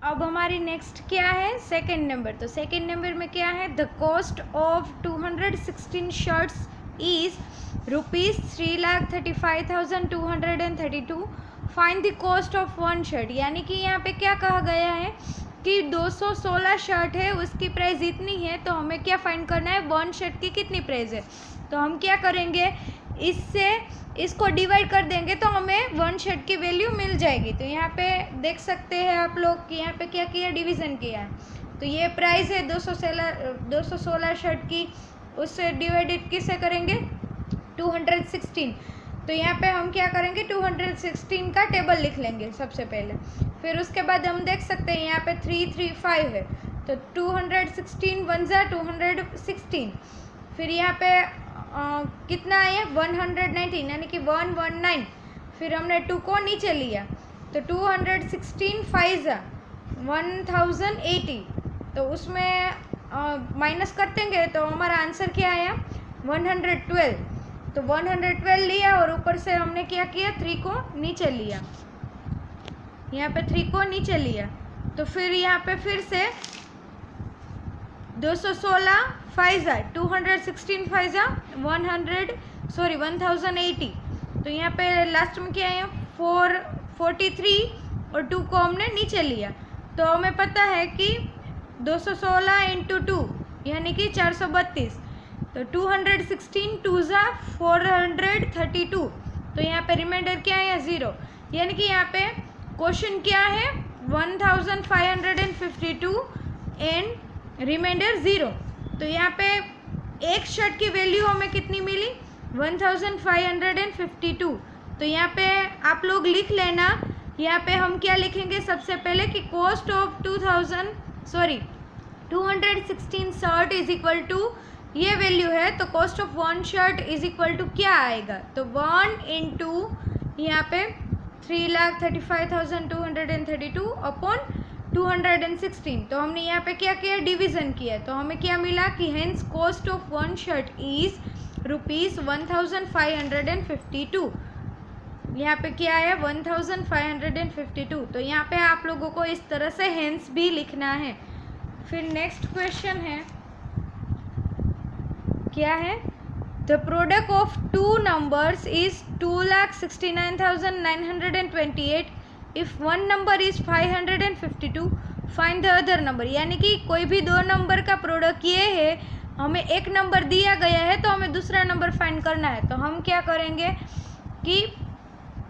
अब हमारी नेक्स्ट क्या है, सेकेंड नंबर। तो सेकेंड नंबर में क्या है, the cost of 216 shirts is ₹3,35,232। Find the cost of one shirt. यानी कि यहाँ पे क्या कहा गया है कि 216 शर्ट है, उसकी प्राइस इतनी है, तो हमें क्या फाइंड करना है, वन शर्ट की कितनी प्राइस है। तो हम क्या करेंगे, इससे इसको डिवाइड कर देंगे तो हमें वन शर्ट की वैल्यू मिल जाएगी। तो यहाँ पे देख सकते हैं आप लोग कि यहाँ पे क्या किया, डिवीज़न किया है। तो ये प्राइस है 216 शर्ट की, उससे डिवाइडेड किससे करेंगे, 216। तो यहाँ पे हम क्या करेंगे, 216 का टेबल लिख लेंगे सबसे पहले। फिर उसके बाद हम देख सकते हैं यहाँ पे 335 है, तो 216 वन ज़ा 216। फिर यहाँ पे कितना आया, 119, यानी कि 119। फिर हमने 2 को नीचे लिया, तो 216 5 ज़ा 1080। तो उसमें माइनस कर देंगे तो हमारा आंसर क्या आया, 112। तो 112 लिया और ऊपर से हमने क्या किया, 3 को नीचे लिया, यहाँ पे 3 को नीचे लिया। तो फिर यहाँ पे फिर से 216 5 ज़ा 216 5 ज़ा 1080। तो यहाँ पे लास्ट में क्या है, 443 और 2 को हमने नीचे लिया। तो हमें पता है कि 216 × 2 यानी कि 432। तो 216 2 ज़ा 432। तो यहाँ पे रिमाइंडर क्या है, 0। यानी कि यहाँ पे क्वेश्चन क्या है, 1552 एंड रिमाइंडर 0। तो यहाँ पे एक शर्ट की वैल्यू हमें कितनी मिली, 1552। तो यहाँ पे आप लोग लिख लेना, यहाँ पे हम क्या लिखेंगे सबसे पहले कि cost of 216 shirt is equal to ये वैल्यू है, तो cost of one shirt is equal to क्या आएगा, तो 1 × यहाँ पे 3,35,232 अपॉन 216। तो हमने यहाँ पे क्या किया, डिवीज़न किया। तो हमें क्या मिला कि hence cost of one shirt is ₹1552। यहाँ पे क्या है, 1552। तो यहाँ पे आप लोगों को इस तरह से हेंस भी लिखना है। फिर नेक्स्ट क्वेश्चन है, क्या है, the product of 2 numbers is 2,69,928। If one number is 552, find the other number. यानी कि कोई भी 2 नंबर का प्रोडक्ट ये है, हमें एक नंबर दिया गया है तो हमें दूसरा नंबर फाइंड करना है। तो हम क्या करेंगे कि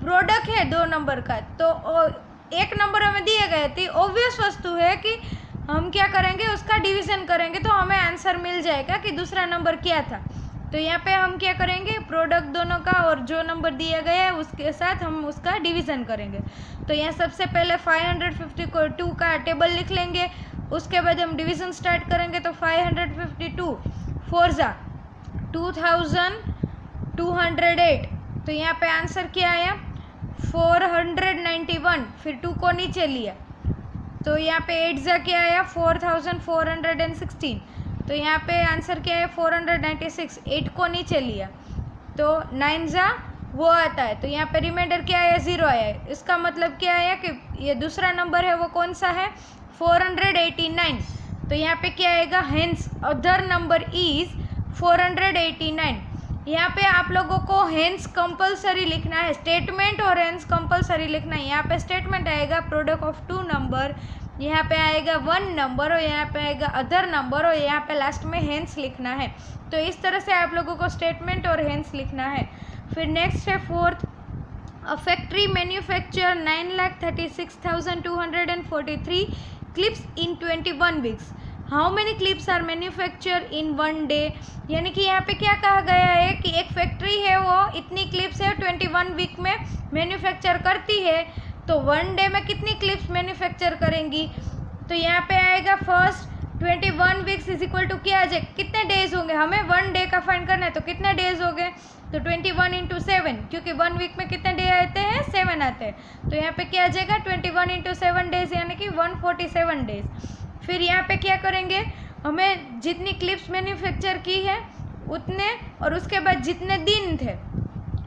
प्रोडक्ट है 2 नंबर का, तो एक नंबर हमें दिया गया थी, ऑब्वियस वस्तु है कि हम क्या करेंगे, उसका डिवीज़न करेंगे तो हमें आंसर मिल जाएगा कि दूसरा नंबर क्या था। तो यहाँ पे हम क्या करेंगे, प्रोडक्ट दोनों का और जो नंबर दिया गया है उसके साथ हम उसका डिवीज़न करेंगे। तो यहाँ सबसे पहले 552 का टेबल लिख लेंगे, उसके बाद हम डिवीज़न स्टार्ट करेंगे। तो 552 4 ज़ा 2208। तो यहाँ पे आंसर क्या आया, 491। फिर 2 को नीचे लिया, तो यहाँ पे 8 ज़ा क्या आया, 4416। तो यहाँ पे आंसर क्या है, 496। 8 को नीचे लिया तो 9 ज़ा वो आता है। तो यहाँ पे रिमाइंडर क्या आया, 0 आया है। इसका मतलब क्या आया कि ये दूसरा नंबर है वो कौन सा है, 489। तो यहाँ पे क्या आएगा, हेंस अदर नंबर इज 489। यहाँ पे आप लोगों को हेंस कंपलसरी लिखना है, स्टेटमेंट और हेंस कंपलसरी लिखना है। यहाँ पे स्टेटमेंट आएगा प्रोडक्ट ऑफ 2 नंबर, यहाँ पे आएगा 1 नंबर और यहाँ पे आएगा अदर नंबर और यहाँ पे लास्ट में हेंस लिखना है। तो इस तरह से आप लोगों को स्टेटमेंट और हेंस लिखना है। फिर नेक्स्ट है 4th, a factory manufacture 9,36,243 clips in 21 weeks. How many clips are manufacture in 1 day. यानी कि यहाँ पे क्या कहा गया है कि एक फैक्ट्री है वो इतनी क्लिप्स है 21 वीक में मैन्युफैक्चर करती है, तो 1 डे में कितनी क्लिप्स मैन्युफैक्चर करेंगी। तो यहाँ पे आएगा first 21 weeks is equal to क्या आ जाए, कितने डेज होंगे, हमें 1 डे का फाइंड करना है। तो कितने डेज हो गए, तो 21 × 7, क्योंकि 1 वीक में कितने डे आते हैं, 7 आते हैं। तो यहाँ पे क्या आ जाएगा, 21 × 7 डेज यानी कि 147 डेज। फिर यहाँ पे क्या करेंगे, हमें जितनी क्लिप्स मैन्युफैक्चर की है उतने और उसके बाद जितने दिन थे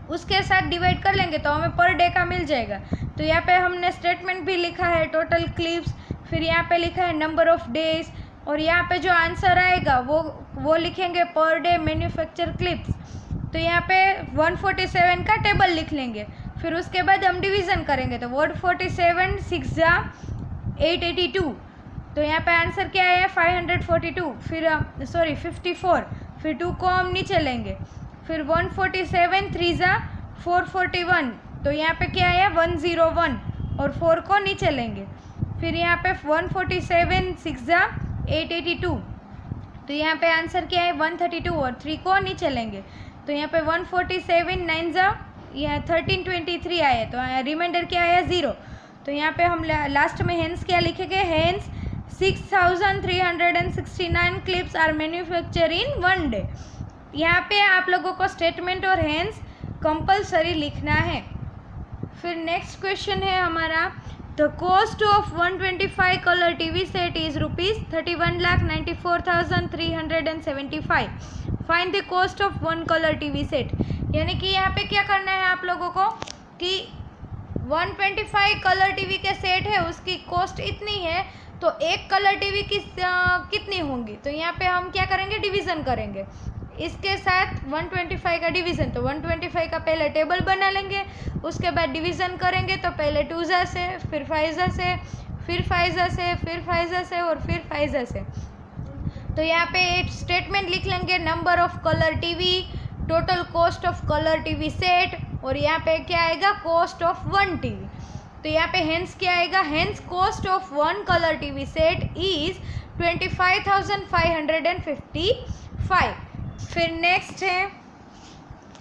उसके साथ डिवाइड कर लेंगे तो हमें पर डे का मिल जाएगा। तो यहाँ पे हमने स्टेटमेंट भी लिखा है, टोटल क्लिप्स फिर यहाँ पे लिखा है नंबर ऑफ डेज, और यहाँ पे जो आंसर आएगा वो लिखेंगे पर डे मैन्युफैक्चर क्लिप्स। तो यहाँ पे 147 का टेबल लिख लेंगे। फिर उसके बाद हम डिवीज़न करेंगे, तो 147 6 जा 882, तो यहाँ पे आंसर क्या है 542, फिर 54, फिर 2 को हम नीचे लेंगे। फिर 147 3 जा 441, तो यहाँ पे क्या है 101, और 4 को नीचे लेंगे। फिर यहाँ पे 147 6 जा 882, तो यहाँ पे आंसर क्या है 132, और 3 को नीचे लेंगे। तो यहाँ पे 147 9 जा यहाँ 1323 आया, तो रिमाइंडर क्या आया 0। तो यहाँ पे हम लास्ट में हेंस क्या लिखेंगे, hence 6369 clips are manufacture in 1 day. यहाँ पे आप लोगों को स्टेटमेंट और हेंस कंपलसरी लिखना है। फिर नेक्स्ट क्वेश्चन है हमारा, the cost of 125 colour TV set is ₹31,94,375। Find the cost of 1 colour TV set. यानी कि यहाँ पे क्या करना है आप लोगों को कि 125 कलर टीवी के सेट है, उसकी कॉस्ट इतनी है, तो एक कलर टीवी की कितनी होंगी। तो यहाँ पे हम क्या करेंगे, डिवीज़न करेंगे इसके साथ 125 का डिवीज़न। तो 125 का पहले टेबल बना लेंगे, उसके बाद डिवीज़न करेंगे। तो पहले 2 जा से, फिर 5 जा से, फिर 5 जा से, फिर 5 जा से, और फिर 5 जा से। तो यहाँ पे एक स्टेटमेंट लिख लेंगे, number of colour TV, total cost of colour TV set, और यहाँ पे क्या आएगा कॉस्ट ऑफ 1 टीवी। तो यहाँ पे हेंस क्या आएगा, hence cost of 1 colour TV set is 25,555। फिर नेक्स्ट है,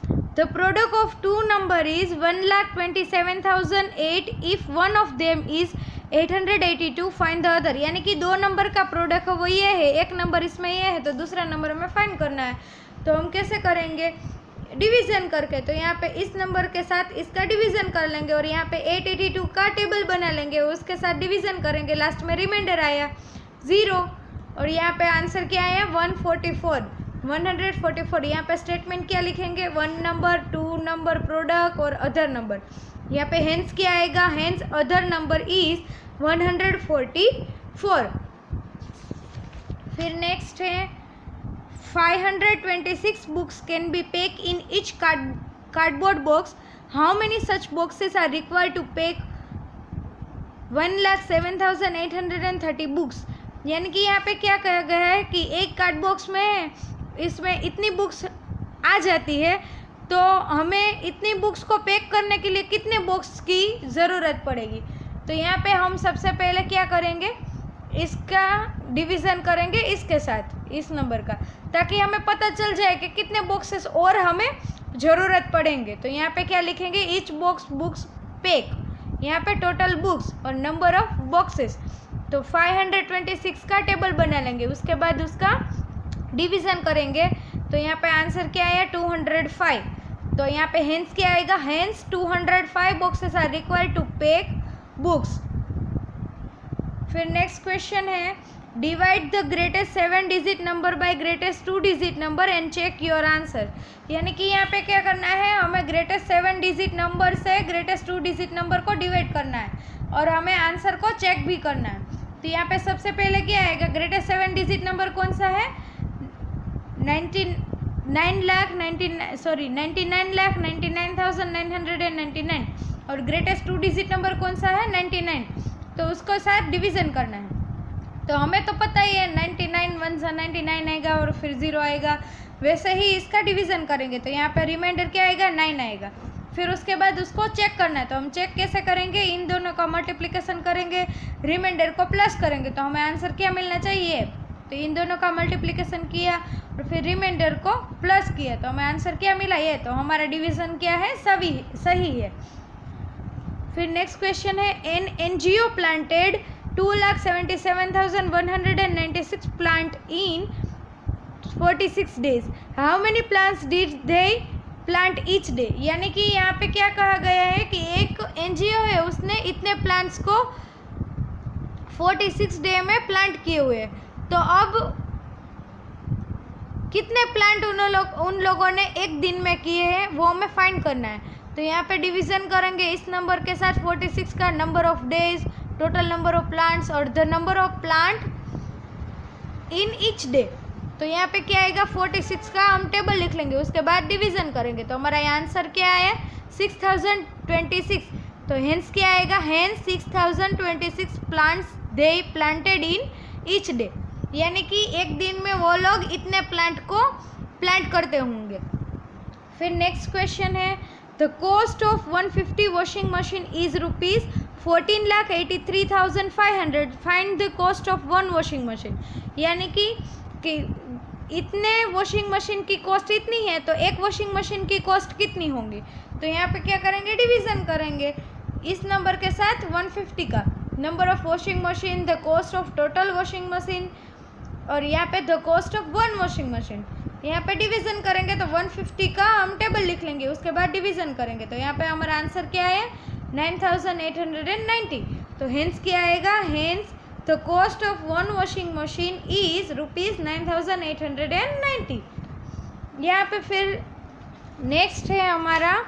the product of 2 number is 1,27,008 if one of them is 882 find the other. यानी कि 2 नंबर का प्रोडक्ट वो ये है, एक नंबर इसमें ये है, तो दूसरा नंबर हमें फाइंड करना है। तो हम कैसे करेंगे, डिवीज़न करके। तो यहाँ पे इस नंबर के साथ इसका डिवीज़न कर लेंगे, और यहाँ पे 882 का टेबल बना लेंगे, उसके साथ डिवीज़न करेंगे। लास्ट में रिमाइंडर आया 0, और यहाँ पे आंसर क्या आया 144। यहाँ पे स्टेटमेंट क्या लिखेंगे, 1 नंबर 2 नंबर प्रोडक्ट और अदर नंबर। यहाँ पे हेंस क्या आएगा, हेंस अदर नंबर इज 144। फिर नेक्स्ट है, 526 books can be packed in each cardboard box. How many such boxes are required to pack 1,07,830 books? यानी कि यहाँ पे क्या कहा गया है कि एक कार्ड बॉक्स में इसमें इतनी बुक्स आ जाती है, तो हमें इतनी बुक्स को पैक करने के लिए कितने बॉक्स की ज़रूरत पड़ेगी। तो यहाँ पे हम सबसे पहले क्या करेंगे, इसका डिवीज़न करेंगे इसके साथ, इस नंबर का, ताकि हमें पता चल जाए कि कितने बॉक्सेस और हमें ज़रूरत पड़ेंगे। तो यहाँ पे क्या लिखेंगे, ईच बुक्स पैक, यहाँ पे टोटल बुक्स और नंबर ऑफ बॉक्सेस। तो 526 का टेबल बना लेंगे, उसके बाद उसका डिवीज़न करेंगे। तो यहाँ पे आंसर क्या आया 205। तो यहाँ पे हेंस क्या आएगा, hence 205 boxes are required to pack books. फिर नेक्स्ट क्वेश्चन है, divide the greatest 7 digit number by greatest 2 digit number and check your answer. यानी कि यहाँ पे क्या करना है, हमें ग्रेटेस्ट 7 डिजिट नंबर से ग्रेटेस्ट 2 डिजिट नंबर को डिवाइड करना है, और हमें आंसर को चेक भी करना है। तो यहाँ पे सबसे पहले क्या आएगा, ग्रेटेस्ट 7 डिजिट नंबर कौन सा है, 99,99,999, और ग्रेटेस्ट 2 डिजिट नंबर कौन सा है 99, तो उसको साथ डिवीज़न करना है। तो हमें तो पता ही है 99 1 सा 99 आएगा और फिर 0 आएगा, वैसे ही इसका डिवीज़न करेंगे। तो यहाँ पे रिमाइंडर क्या आएगा 9 आएगा। फिर उसके बाद उसको चेक करना है। तो हम चेक कैसे करेंगे, इन दोनों का मल्टीप्लिकेशन करेंगे, रिमाइंडर को प्लस करेंगे, तो हमें आंसर क्या मिलना चाहिए। तो इन दोनों का मल्टीप्लिकेशन किया और फिर रिमाइंडर को प्लस किया, तो हमें आंसर क्या मिला ये। तो हमारा डिवीज़न क्या है, सही है। फिर नेक्स्ट क्वेश्चन है, an NGO planted 2,77,196 plant in 46 days, how many plants did they plant each day. यानी कि यहाँ पे क्या कहा गया है कि एक NGO है, उसने इतने प्लांट्स को 46 डे में प्लांट किए हुए, तो अब कितने प्लांट उन लोगों ने एक दिन में किए हैं वो हमें फाइंड करना है। तो यहाँ पे डिवीज़न करेंगे इस नंबर के साथ 46 का, number of days, total number of plants और the number of plant in each day. तो यहाँ पे क्या आएगा 46 का हम टेबल लिख लेंगे, उसके बाद डिवीजन करेंगे। तो हमारा आंसर क्या है 6026। तो हेंस क्या आएगा, hence 6026 plants they planted in each day, यानी कि एक दिन में वो लोग इतने प्लांट को प्लांट करते होंगे। फिर नेक्स्ट क्वेश्चन है the cost of 150 washing machine is ₹14,83,500 find the cost of one washing machine, यानी कि इतने वॉशिंग मशीन की कॉस्ट इतनी है तो एक वॉशिंग मशीन की कॉस्ट कितनी होंगी। तो यहाँ पे क्या करेंगे, डिवीज़न करेंगे इस नंबर के साथ 150 का, number of washing machine, the cost of total washing machine, और यहाँ पे the cost of one washing machine. यहाँ पे डिवीज़न करेंगे तो 150 का हम टेबल लिख लेंगे, उसके बाद डिवीज़न करेंगे। तो यहाँ पे हमारा आंसर क्या है 9890। तो हेंस क्या आएगा, hence the cost of one washing machine is ₹9890। यहाँ पे फिर नेक्स्ट है हमारा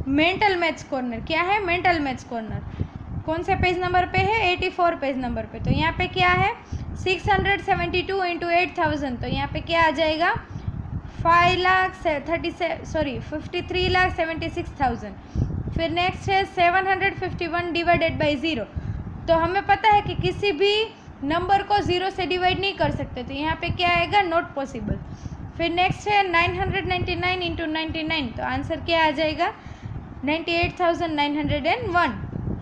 मेंटल मैथ्स कॉर्नर। क्या है मेंटल मैथ्स कॉर्नर, कौन से पेज नंबर पे है 84 पेज नंबर पे। तो यहाँ पे क्या है 672 × 8000, तो यहाँ पे क्या आ जाएगा 53,76,000। फिर नेक्स्ट है 751 डिवाइडेड बाई 0। तो हमें पता है कि किसी भी नंबर को 0 से डिवाइड नहीं कर सकते, तो यहाँ पे क्या आएगा नॉट पॉसिबल। फिर नेक्स्ट है 999 × 99, तो आंसर क्या आ जाएगा 98,901।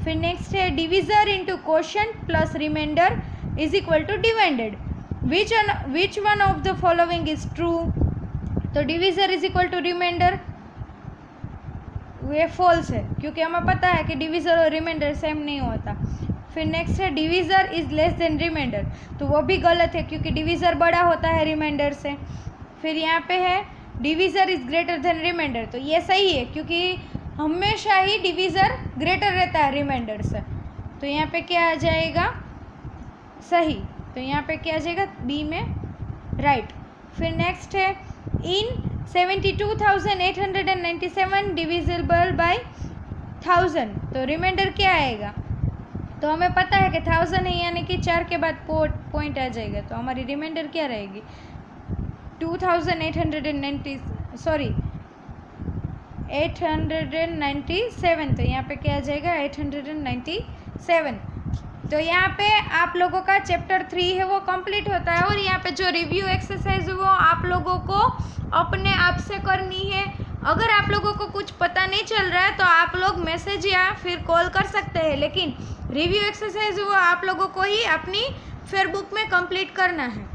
फिर नेक्स्ट है divisor into quotient plus remainder is equal to divided, which one of the following is true. तो divisor is equal to remainder ये फॉल्स है, क्योंकि हमें पता है कि डिविजर और रिमाइंडर सेम नहीं होता। फिर नेक्स्ट है divisor is less than reminder, तो वो भी गलत है क्योंकि डिविजर बड़ा होता है रिमाइंडर से। फिर यहाँ पे है divisor is greater than reminder, तो ये सही है क्योंकि हमेशा ही डिविजर ग्रेटर रहता है रिमाइंडर से। तो यहाँ पे क्या आ जाएगा सही, तो यहाँ पे क्या आ जाएगा बी में राइट। फिर नेक्स्ट है इन 72,897 डिविजिबल बाय 1000, तो रिमाइंडर क्या आएगा। तो हमें पता है कि 1000 है, यानी कि 4 के बाद पॉइंट आ जाएगा, तो हमारी रिमाइंडर क्या रहेगी 897। तो यहाँ पे क्या आ जाएगा 897। तो यहाँ पे आप लोगों का चैप्टर 3 है वो कंप्लीट होता है, और यहाँ पे जो रिव्यू एक्सरसाइज है वो आप लोगों को अपने आप से करनी है। अगर आप लोगों को कुछ पता नहीं चल रहा है तो आप लोग मैसेज या फिर कॉल कर सकते हैं, लेकिन रिव्यू एक्सरसाइज वो आप लोगों को ही अपनी फेसबुक में कंप्लीट करना है।